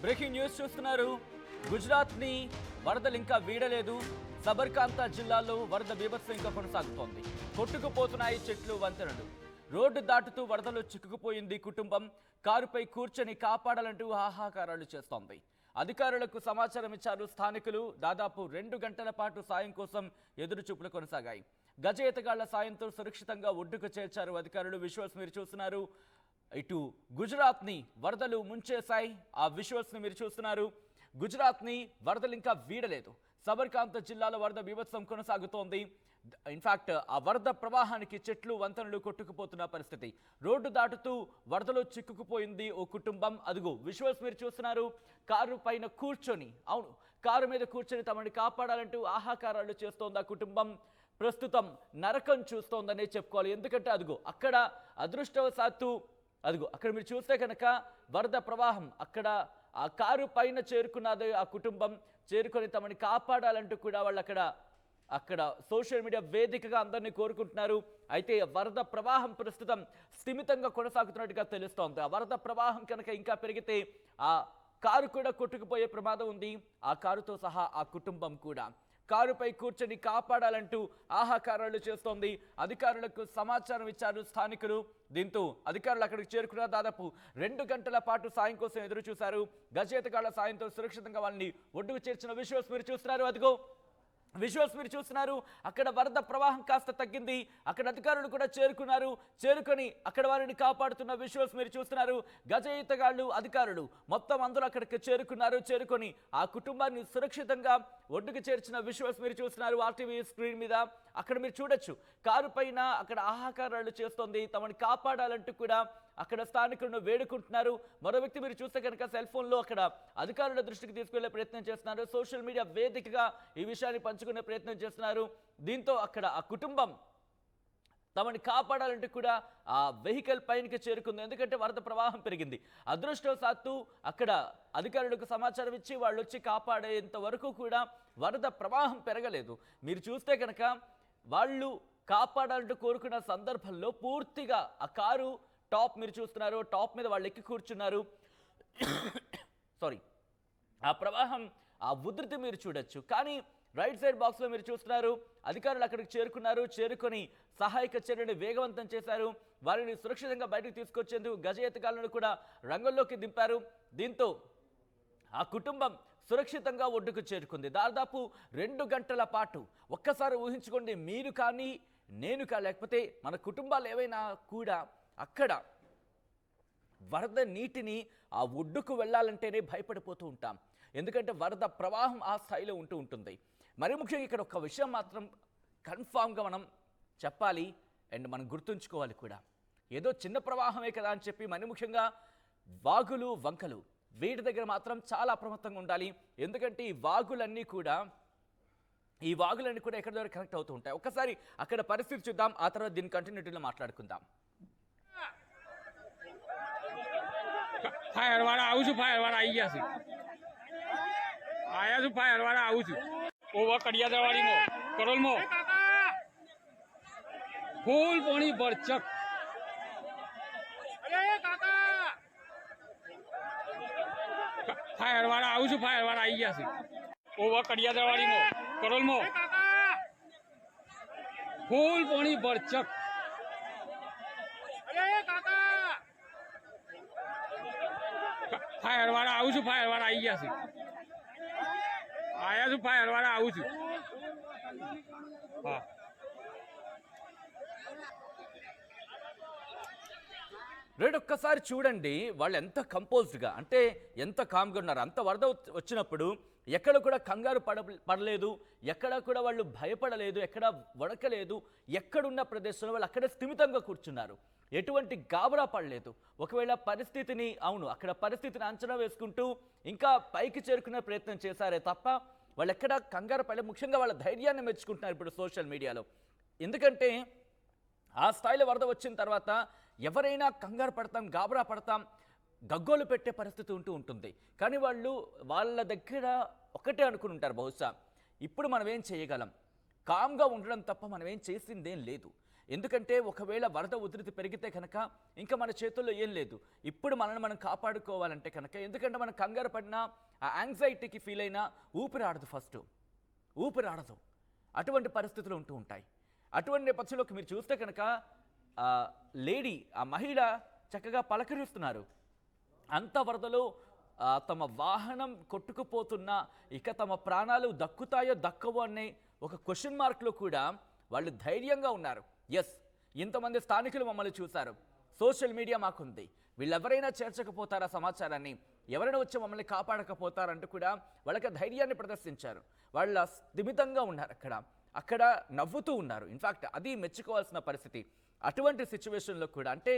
Breaking news చూస్తున్నారు. గుజరాత్ని వరదలు ఇంకా వీడలేదు. సబర్కాంతా జిల్లాలో వరద బీభత్సం ఇంకా కొనసాగుతోంది. కొట్టుకుపోతున్నాయి చెట్లు, వంతెనలు. రోడ్డు దాటుతూ వరదలు చిక్కుకుపోయింది కుటుంబం. కారుపై కూర్చొని కాపాడాలంటూ హాహాకారాలు చేస్తోంది. అధికారులకు సమాచారం ఇచ్చారు స్థానికులు. దాదాపు 2 గంటల పాటు సాయం కోసం ఎదురుచూపులు కొనసాగాయి. గజ ఎతగాళ్ల సాయంతో సురక్షితంగా ఒడ్డుకు చేర్చారు అధికారులు. విజువల్స్ మీరు చూస్తున్నారు. ఇటు గుజరాత్ని వరదలు ముంచేశాయి. ఆ విజువల్స్ని మీరు చూస్తున్నారు. గుజరాత్ని వరదలు ఇంకా వీడలేదు. సబర్కాంత జిల్లాలో వరద బీభత్సం కొనసాగుతోంది. ఇన్ఫాక్ట్ ఆ వరద ప్రవాహానికి చెట్లు, వంతెనలు కొట్టుకుపోతున్న పరిస్థితి. రోడ్డు దాటుతూ వరదలో చిక్కుకుపోయింది ఓ కుటుంబం. అదుగో విజువల్స్ మీరు చూస్తున్నారు. కారు పైన కూర్చొని, అవును, కారు మీద కూర్చొని తమని కాపాడాలంటూ ఆహాకారాలు చేస్తోంది ఆ కుటుంబం. ప్రస్తుతం నరకం చూస్తోందనే చెప్పుకోవాలి. ఎందుకంటే అదుగో అక్కడ అదృష్టవశాత్తు అదిగో అక్కడ మీరు చూస్తే కనుక వరద ప్రవాహం అక్కడ ఆ కారు పైన చేరుకున్నది ఆ కుటుంబం. చేరుకొని తమని కాపాడాలంటూ కూడా వాళ్ళు అక్కడ సోషల్ మీడియా వేదికగా అందరినీ కోరుకుంటున్నారు. అయితే వరద ప్రవాహం ప్రస్తుతం స్థిమితంగా కొనసాగుతున్నట్టుగా తెలుస్తోంది. ఆ వరద ప్రవాహం కనుక ఇంకా పెరిగితే ఆ కారు కూడా కొట్టుకుపోయే ప్రమాదం ఉంది. ఆ కారుతో సహా ఆ కుటుంబం కూడా. కారుపై కూర్చొని కాపాడాలంటూ ఆహాకారాలు చేస్తోంది. అధికారులకు సమాచారం ఇచ్చారు స్థానికులు. దీంతో అధికారులు అక్కడికి చేరుకున్న దాదాపు 2 గంటల పాటు సాయం కోసం ఎదురు చూశారు. గజేతగాళ్ల సాయంతో సురక్షితంగా వాళ్ళని ఒడ్డుకు చేర్చిన విజువల్స్ మీరు చూస్తున్నారు. అదిగో విజువల్స్ మీరు చూస్తున్నారు. అక్కడ వరద ప్రవాహం కాస్త తగ్గింది. అక్కడ అధికారులు కూడా చేరుకొని అక్కడ వారిని కాపాడుతున్న విజువల్స్ మీరు చూస్తున్నారు. గజ ఈతగాళ్లు, అధికారులు మొత్తం అందరూ అక్కడికి చేరుకొని ఆ కుటుంబాన్ని సురక్షితంగా ఒడ్డుకు చేర్చిన విజువల్స్ మీరు చూస్తున్నారు. ఆర్టీవీ స్క్రీన్ మీద అక్కడ మీరు చూడొచ్చు. కారు పైన అక్కడ ఆహాకారాలు చేస్తోంది. తమని కాపాడాలంటూ కూడా అక్కడ స్థానికులను వేడుకుంటున్నారు. మరో వ్యక్తి మీరు చూస్తే కనుక సెల్ ఫోన్లో అక్కడ అధికారుల దృష్టికి తీసుకెళ్లే ప్రయత్నం చేస్తున్నారు. సోషల్ మీడియా వేదికగా ఈ విషయాన్ని పంచుకునే ప్రయత్నం చేస్తున్నారు. దీంతో అక్కడ ఆ కుటుంబం తమని కాపాడాలంటూ కూడా ఆ వెహికల్ పైనకి చేరుకుంది. ఎందుకంటే వరద ప్రవాహం పెరిగింది. అదృష్టవశాత్తు అక్కడ అధికారులకు సమాచారం ఇచ్చి వాళ్ళు వచ్చి కాపాడేంత వరకు కూడా వరద ప్రవాహం పెరగలేదు. మీరు చూస్తే కనుక వాళ్ళు కాపాడాలంటూ కోరుకున్న సందర్భంలో పూర్తిగా ఆ కారు టాప్ మీరు చూస్తున్నారు. టాప్ మీద వాళ్ళు ఎక్కి కూర్చున్నారు. సారీ, ఆ ప్రవాహం ఆ ఉధృతి మీరు చూడొచ్చు. కానీ రైట్ సైడ్ బాక్స్లో మీరు చూస్తున్నారు. అధికారులు అక్కడికి చేరుకొని సహాయక చర్యను వేగవంతం చేశారు. వారిని సురక్షితంగా బయటకు తీసుకొచ్చేందుకు గజ ఎతగాళ్లను కూడా రంగంలోకి దింపారు. దీంతో ఆ కుటుంబం సురక్షితంగా ఒడ్డుకు చేరుకుంది. దాదాపు 2 గంటల పాటు. ఒక్కసారి ఊహించుకోండి, మీరు కానీ నేను లేకపోతే మన కుటుంబాలు ఏవైనా కూడా అక్కడ వరద నీటిని ఆ ఒడ్డుకు వెళ్ళాలంటేనే భయపడిపోతూ ఉంటాం. ఎందుకంటే వరద ప్రవాహం ఆ స్థాయిలో ఉంటుంది. మరి ముఖ్యంగా ఇక్కడ ఒక విషయం మాత్రం కన్ఫామ్గా మనం చెప్పాలి అండ్ మనం గుర్తుంచుకోవాలి కూడా. ఏదో చిన్న ప్రవాహమే కదా అని చెప్పి మరి ముఖ్యంగా వాగులు, వంకలు వీటి దగ్గర మాత్రం చాలా అప్రమత్తంగా ఉండాలి. ఎందుకంటే ఈ వాగులన్నీ కూడా ఎక్కడి దగ్గర కనెక్ట్ అవుతూ ఉంటాయి. ఒక్కసారి అక్కడ పరిస్థితి చూద్దాం. ఆ తర్వాత దీని కంటిన్యూటీలో మాట్లాడుకుందాం. फायर वाला आऊँ છું फायर वाला आई ગયા છે आया છું फायर वाला आऊँ છું ઓવા કડિયાદવાડી મો કરોલ મો ફૂલ પાણી બરચક અરે કાકા फायर वाला आऊँ છું फायर वाला आई ગયા છે ઓવા કડિયાદવાડી મો કરોલ મો ફૂલ પાણી બરચક અરે કાકા फायर वाला आऊँ છું फायर वाला आई ગયા છે आया છું फायर वाला आऊँ છું हाँ రేట్ ఒక్కసారి చూడండి. వాళ్ళు ఎంత కంపోజ్డ్గా, అంటే ఎంత కామ్గా ఉన్నారు. అంత వరద వచ్చినప్పుడు ఎక్కడ కూడా కంగారు పడలేదు. ఎక్కడ కూడా వాళ్ళు భయపడలేదు. ఎక్కడ వణకలేదు. ఎక్కడున్న ప్రదేశంలో వాళ్ళు అక్కడే స్థిమితంగా కూర్చున్నారు. ఎటువంటి గాబరా పడలేదు. ఒకవేళ అక్కడ పరిస్థితిని అంచనా వేసుకుంటూ ఇంకా పైకి చేరుకునే ప్రయత్నం చేశారే తప్ప వాళ్ళు ఎక్కడ కంగారు పడలేదు. ముఖ్యంగా వాళ్ళ ధైర్యాన్ని మెచ్చుకుంటున్నారు ఇప్పుడు సోషల్ మీడియాలో. ఎందుకంటే ఆ స్థాయిలో వరద వచ్చిన తర్వాత ఎవరైనా కంగారు పడతాం, గాబరా పడతాం, గగ్గోలు పెట్టే పరిస్థితి ఉంటుంది. కానీ వాళ్ళ దగ్గర ఒకటే అనుకుని ఉంటారు, బహుశా ఇప్పుడు మనం ఏం చేయగలం, కామ్గా ఉండడం తప్ప మనం ఏం చేసిందేం లేదు. ఎందుకంటే ఒకవేళ వరద ఉధృతి పెరిగితే కనుక ఇంకా మన చేతుల్లో ఏం లేదు. ఇప్పుడు మనల్ని మనం కాపాడుకోవాలంటే కనుక, ఎందుకంటే మనం కంగారు పడినా ఆ యాంగ్జైటీకి ఫీల్ అయినా ఊపిరాడదు, ఊపిరాడదు. అటువంటి పరిస్థితులు ఉంటూ ఉంటాయి. అటువంటి నేపథ్యంలోకి మీరు చూస్తే కనుక ఆ మహిళ చక్కగా పలకరిస్తున్నారు. అంత వరదలో తమ వాహనం కొట్టుకుపోతున్నా ఇక తమ ప్రాణాలు దక్కుతాయో దక్కవో అనే ఒక క్వశ్చన్ మార్క్లో కూడా వాళ్ళు ధైర్యంగా ఉన్నారు. ఎస్, ఇంతమంది స్థానికులు మమ్మల్ని చూశారు, సోషల్ మీడియా మాకుంది, వీళ్ళెవరైనా చేర్చకపోతారా సమాచారాన్ని, ఎవరైనా వచ్చి మమ్మల్ని కాపాడకపోతారంటూ కూడా వాళ్ళకి ధైర్యాన్ని ప్రదర్శించారు. వాళ్ళ స్థిమితంగా ఉన్నారు, అక్కడ నవ్వుతూ ఉన్నారు. ఇన్ఫ్యాక్ట్ అది మెచ్చుకోవాల్సిన పరిస్థితి. అటువంటి సిచ్యువేషన్లో కూడా అంటే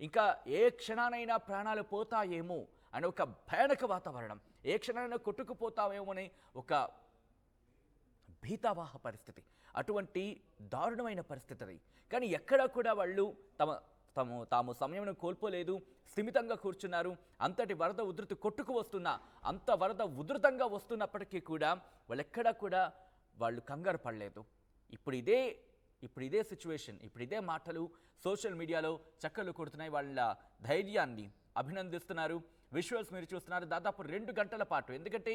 ఇంకా ఏ క్షణానైనా ప్రాణాలు పోతాయేమో అని ఒక భయానక వాతావరణం, ఏ క్షణానైనా కొట్టుకుపోతామేమో అని ఒక భీతావాహ పరిస్థితి, అటువంటి దారుణమైన పరిస్థితి అది. కానీ ఎక్కడా కూడా వాళ్ళు తాము సమయంను కోల్పోలేదు, స్థిమితంగా కూర్చున్నారు. అంతటి వరద ఉధృతి కొట్టుకు వస్తున్నా, అంత వరద ఉధృతంగా వస్తున్నప్పటికీ కూడా వాళ్ళెక్కడా కూడా వాళ్ళు కంగారు పడలేదు. ఇప్పుడు ఇదే సిచ్యువేషన్, ఇప్పుడు ఇదే మాటలు సోషల్ మీడియాలో చక్కర్లు కొడుతున్నాయి. వాళ్ళ ధైర్యాన్ని అభినందిస్తున్నారు. విజువల్స్ మీరు చూస్తున్నారు దాదాపు 2 గంటల పాటు. ఎందుకంటే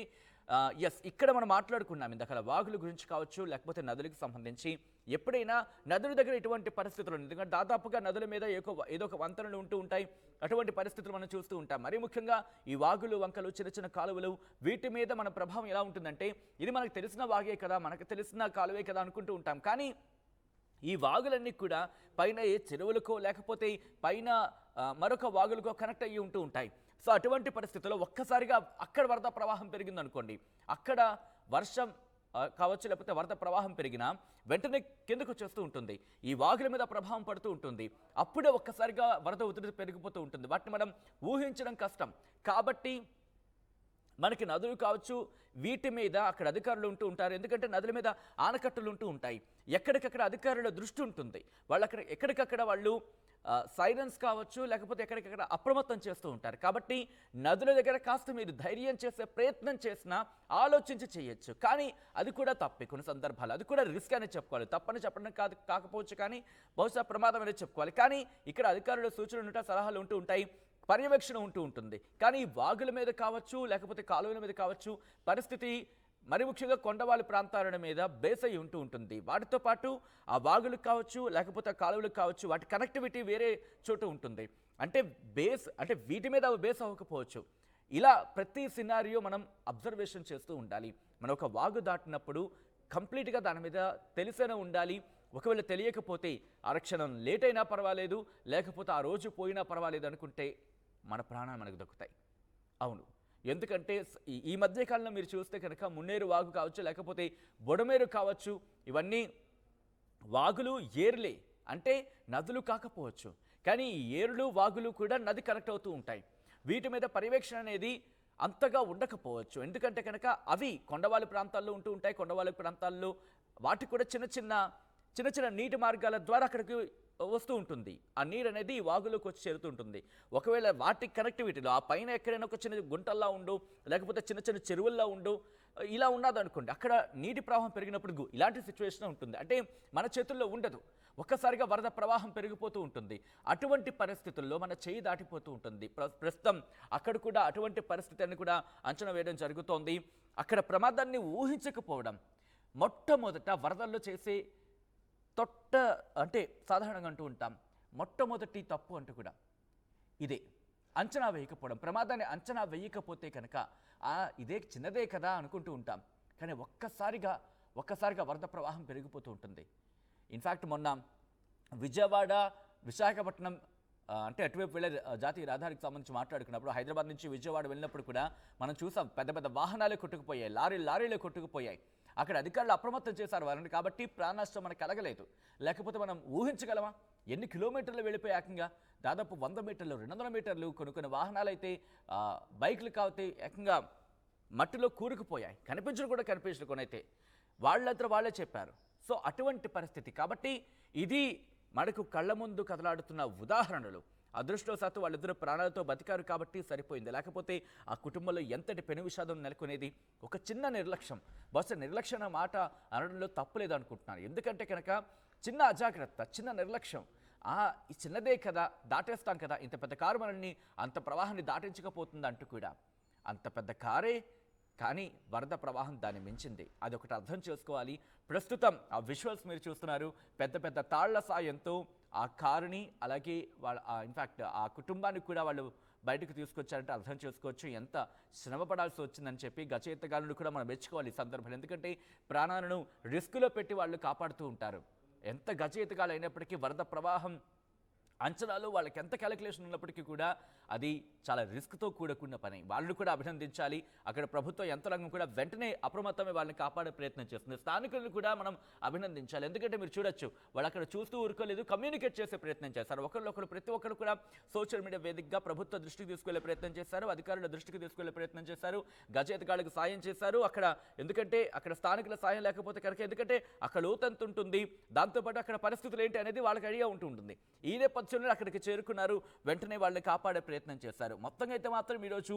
ఎస్, ఇక్కడ మనం మాట్లాడుకున్నాం ఇందాక వాగుల గురించి కావచ్చు, లేకపోతే నదులకు సంబంధించి. ఎప్పుడైనా నదుల దగ్గర ఇటువంటి పరిస్థితులు, ఎందుకంటే దాదాపుగా నదుల మీద ఏదో ఒక వంతెనలు ఉంటూ ఉంటాయి. అటువంటి పరిస్థితులు మనం చూస్తూ ఉంటాం. మరీ ముఖ్యంగా ఈ వాగులు, వంకలు, చిన్న చిన్న కాలువలు, వీటి మీద మన ప్రభావం ఎలా ఉంటుందంటే, ఇది మనకు తెలిసిన వాగే కదా, మనకు తెలిసిన కాలువే కదా అనుకుంటూ ఉంటాం. కానీ ఈ వాగులన్నీ కూడా పైన ఏ చెరువులకో లేకపోతే పైన మరొక వాగులకో కనెక్ట్ అయ్యి ఉంటూ ఉంటాయి. సో అటువంటి పరిస్థితుల్లో ఒక్కసారిగా అక్కడ వరద ప్రవాహం పెరిగిందనుకోండి, అక్కడ వర్షం కావచ్చు లేకపోతే వరద ప్రవాహం పెరిగినా వెంటనే కిందకు వచ్చేస్తూ ఉంటుంది, ఈ వాగుల మీద ప్రభావం పడుతూ ఉంటుంది. అప్పుడే ఒక్కసారిగా వరద ఉధృతి పెరిగిపోతూ ఉంటుంది. వాటిని మనం ఊహించడం కష్టం. కాబట్టి మనకి నదులు కావచ్చు, వీటి మీద అక్కడ అధికారులు ఉంటూ ఉంటారు. ఎందుకంటే నదుల మీద ఆనకట్టలు ఉంటూ ఉంటాయి. ఎక్కడికక్కడ అధికారుల దృష్టి ఉంటుంది. ఎక్కడికక్కడ వాళ్ళు సైరన్స్ కావచ్చు లేకపోతే ఎక్కడికక్కడ అప్రమత్తం చేస్తూ ఉంటారు. కాబట్టి నదుల దగ్గర కాస్త మీరు ధైర్యం చేసే ప్రయత్నం చేసినా ఆలోచించి చేయొచ్చు. కానీ అది కూడా తప్పే కొన్ని సందర్భాలు, అది కూడా రిస్క్ అనేది చెప్పుకోవాలి. తప్పని చెప్పడం కాకపోవచ్చు, కానీ బహుశా ప్రమాదం అనేది చెప్పుకోవాలి. కానీ ఇక్కడ అధికారుల సూచనలు ఉంటాయి, సలహాలు ఉంటూ ఉంటాయి, పర్యవేక్షణ ఉంటూ ఉంటుంది. కానీ వాగుల మీద కావచ్చు లేకపోతే కాలువల మీద కావచ్చు పరిస్థితి మరి ముఖ్యంగా కొండవాళ్ళ ప్రాంతాల మీద బేస్ అయి ఉంటూ ఉంటుంది. వాటితో పాటు ఆ వాగులకు కావచ్చు లేకపోతే ఆ కాలువలకు కావచ్చు వాటి కనెక్టివిటీ వేరే చోటు ఉంటుంది. అంటే వీటి మీద అవి బేస్ అవ్వకపోవచ్చు. ఇలా ప్రతి సినారియో మనం అబ్జర్వేషన్ చేస్తూ ఉండాలి. మనం ఒక వాగు దాటినప్పుడు కంప్లీట్గా దాని మీద తెలిసేనే ఉండాలి. ఒకవేళ తెలియకపోతే ఆరక్షణం లేట్ అయినా పర్వాలేదు, లేకపోతే ఆ రోజు పోయినా పర్వాలేదు అనుకుంటే మన ప్రాణాలు మనకు దక్కుతాయి. అవును, ఎందుకంటే ఈ మధ్యకాలంలో మీరు చూస్తే కనుక మున్నేరు వాగు కావచ్చు లేకపోతే బొడమేరు కావచ్చు, ఇవన్నీ వాగులు ఏర్లే, అంటే నదులు కాకపోవచ్చు, కానీ ఈ ఏరులు వాగులు కూడా నది కనెక్ట్ అవుతూ ఉంటాయి. వీటి మీద పర్యవేక్షణ అనేది అంతగా ఉండకపోవచ్చు. ఎందుకంటే కనుక అవి కొండవాళ్ళ ప్రాంతాల్లో ఉంటూ ఉంటాయి. కొండవాళ్ళ ప్రాంతాల్లో వాటికి కూడా చిన్న చిన్న నీటి మార్గాల ద్వారా అక్కడికి వస్తూ ఉంటుంది. ఆ నీరు అనేది వాగులోకి వచ్చి చేరుతుంటుంది. ఒకవేళ వాటి కనెక్టివిటీలో ఆ పైన ఎక్కడైనా ఒక చిన్న గుంటల్లా ఉండు లేకపోతే చిన్న చెరువుల్లో ఉండు, ఇలా ఉన్నదనుకోండి, అక్కడ నీటి ప్రవాహం పెరిగినప్పుడు ఇలాంటి సిచ్యువేషన్ ఉంటుంది. అంటే మన చేతుల్లో ఉండదు, ఒక్కసారిగా వరద ప్రవాహం పెరిగిపోతూ ఉంటుంది. అటువంటి పరిస్థితుల్లో మన చేయి దాటిపోతూ ఉంటుంది. ప్రస్తుతం అక్కడ కూడా అటువంటి పరిస్థితిని కూడా అంచనా వేయడం జరుగుతోంది. అక్కడ ప్రమాదాన్ని ఊహించకపోవడం మొట్టమొదట వరదల్లో చేసే అంటే సాధారణంగా అంటూ ఉంటాం మొట్టమొదటి తప్పు అంటూ కూడా ఇదే, అంచనా వేయకపోవడం. ప్రమాదాన్ని అంచనా వేయకపోతే కనుక ఇదే చిన్నదే కదా అనుకుంటూ ఉంటాం, కానీ ఒక్కసారిగా వరద ప్రవాహం పెరిగిపోతూ ఉంటుంది. ఇన్ఫ్యాక్ట్ మొన్న విజయవాడ విశాఖపట్నం అంటే అటువైపు వెళ్ళే జాతీయ రహదారికి సంబంధించి మాట్లాడుకున్నప్పుడు హైదరాబాద్ నుంచి విజయవాడ వెళ్ళినప్పుడు కూడా మనం చూసాం, పెద్ద వాహనాలే కొట్టుకుపోయాయి, లారీలే కొట్టుకుపోయాయి. అక్కడ అధికారులు అప్రమత్తం చేశారు వారిని, కాబట్టి ప్రాణనష్టం మనకు కలగలేదు. లేకపోతే మనం ఊహించగలమా ఎన్ని కిలోమీటర్లు వెళ్ళిపోయి ఏకంగా దాదాపు 100 మీటర్లు 200 మీటర్లు కొన్ని వాహనాలు అయితే బైకులు కావుతాయి ఏకంగా మట్టిలో కూరుకుపోయాయి, కనిపించరు కొనైతే వాళ్ళంతా వాళ్ళే చెప్పారు. సో అటువంటి పరిస్థితి. కాబట్టి ఇది మనకు కళ్ళ ముందు కదలాడుతున్న ఉదాహరణలు. అదృష్టవశాత్తు వాళ్ళిద్దరూ ప్రాణాలతో బతికారు కాబట్టి సరిపోయింది. లేకపోతే ఆ కుటుంబంలో ఎంతటి పెను విషాదం నెలకొనేది. ఒక చిన్న నిర్లక్ష్యం, బహుశా నిర్లక్ష్యం అన్న మాట అనడంలో తప్పులేదు అనుకుంటున్నాను. ఎందుకంటే కనుక చిన్న అజాగ్రత్త, చిన్న నిర్లక్ష్యం, ఈ చిన్నదే కదా, దాటేస్తాం కదా, ఇంత పెద్ద కారు మనల్ని అంత ప్రవాహాన్ని దాటించకపోతుంది అంటూ కూడా. అంత పెద్ద కారే కానీ వరద ప్రవాహం దాన్ని మించింది. అదొకటి అర్థం చేసుకోవాలి. ప్రస్తుతం ఆ విజువల్స్ మీరు చూస్తున్నారు. పెద్ద పెద్ద తాళ్ల సాయంతో ఆ కారుని, అలాగే వాళ్ళ ఇన్ఫ్యాక్ట్ ఆ కుటుంబాన్ని కూడా వాళ్ళు బయటకు తీసుకొచ్చారంటే అర్థం చేసుకోవచ్చు ఎంత శ్రమ పడాల్సి వచ్చిందని చెప్పి. గజ ఎత్తగాలను కూడా మనం మెచ్చుకోవాలి ఈ సందర్భంలో. ఎందుకంటే ప్రాణాలను రిస్కులో పెట్టి వాళ్ళు కాపాడుతూ ఉంటారు. ఎంత గజ ఎత్తగాలు అయినప్పటికీ వరద ప్రవాహం అంచనాలు వాళ్ళకి ఎంత క్యాలిక్యులేషన్ ఉన్నప్పటికీ కూడా అది చాలా రిస్క్తో కూడుకున్న పని. వాళ్ళని కూడా అభినందించాలి. అక్కడ ప్రభుత్వ యంత్రాంగం కూడా వెంటనే అప్రమత్తమే వాళ్ళని కాపాడే ప్రయత్నం చేస్తుంది. స్థానికులను కూడా మనం అభినందించాలి. ఎందుకంటే మీరు చూడొచ్చు, వాళ్ళు అక్కడ చూస్తూ ఊరుకోలేదు, కమ్యూనికేట్ చేసే ప్రయత్నం చేశారు. ఒకరికొకరు ప్రతి ఒక్కరు కూడా సోషల్ మీడియా వేదికగా ప్రభుత్వ దృష్టికి తీసుకెళ్లే ప్రయత్నం చేశారు, అధికారుల దృష్టికి తీసుకెళ్లే ప్రయత్నం చేశారు, గజ ఎత్తగాళ్ళకు సాయం చేశారు. ఎందుకంటే అక్కడ స్థానికుల సాయం లేకపోతే కనుక, ఎందుకంటే అక్కడ లోతంత ఉంటుంది, దాంతోపాటు అక్కడ పరిస్థితులు ఏంటి అనేది వాళ్ళకి ఐడియా ఉంటుంటుంది. ఈ నేపథ్యంలో అక్కడికి చేరుకున్నారు, వెంటనే వాళ్ళని కాపాడే ప్రయత్నం చేశారు. మొత్తంగా అయితే మాత్రం ఈరోజు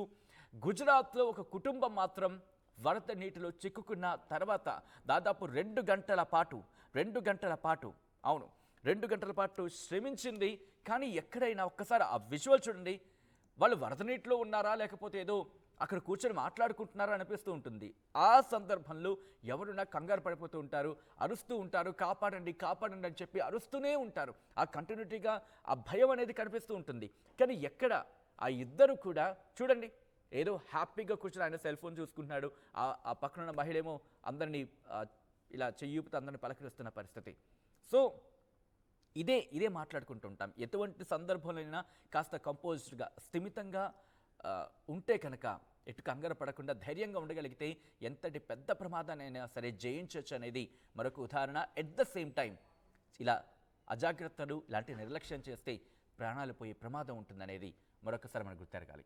గుజరాత్లో ఒక కుటుంబం మాత్రం వరద నీటిలో చిక్కుకున్న తర్వాత దాదాపు 2 గంటల పాటు అవును 2 గంటల పాటు శ్రమించింది. కానీ ఎక్కడైనా ఒక్కసారి ఆ విజువల్ చూడండి, వాళ్ళు వరద నీటిలో ఉన్నారా లేకపోతే ఏదో అక్కడ కూర్చొని మాట్లాడుకుంటున్నారా అనిపిస్తూ ఉంటుంది. ఆ సందర్భంలో ఎవరున్నా కంగారు పడిపోతూ ఉంటారు, అరుస్తూ ఉంటారు, కాపాడండి కాపాడండి అని చెప్పి అరుస్తూనే ఉంటారు. ఆ కంటిన్యూటీగా ఆ భయం అనేది కనిపిస్తూ ఉంటుంది. కానీ ఎక్కడ ఆ ఇద్దరు కూడా చూడండి, ఏదో హ్యాపీగా కూర్చొని ఆయన సెల్ ఫోన్ చూసుకుంటున్నాడు, ఆ పక్కన ఉన్న మహిళ ఏమో అందరినీ ఇలా చెయ్యూపుతూ అందరినీ పలకరిస్తున్న పరిస్థితి. సో ఇదే మాట్లాడుకుంటూ ఉంటాం. ఎటువంటి సందర్భంలోనైనా కాస్త కంపోజ్డ్గా, స్థిమితంగా ఉంటే కనుక, ఎటు కంగారు పడకుండా ధైర్యంగా ఉండగలిగితే ఎంతటి పెద్ద ప్రమాదాన్నైనా సరే జయించవచ్చు అనేది మరొక ఉదాహరణ. ఎట్ ద సేమ్ టైం ఇలా అజాగ్రత్తలు, ఇలాంటి నిర్లక్ష్యం చేస్తే ప్రాణాలు పోయే ప్రమాదం ఉంటుందనేది మరొకసారి మనకు గుర్తెరగాలి.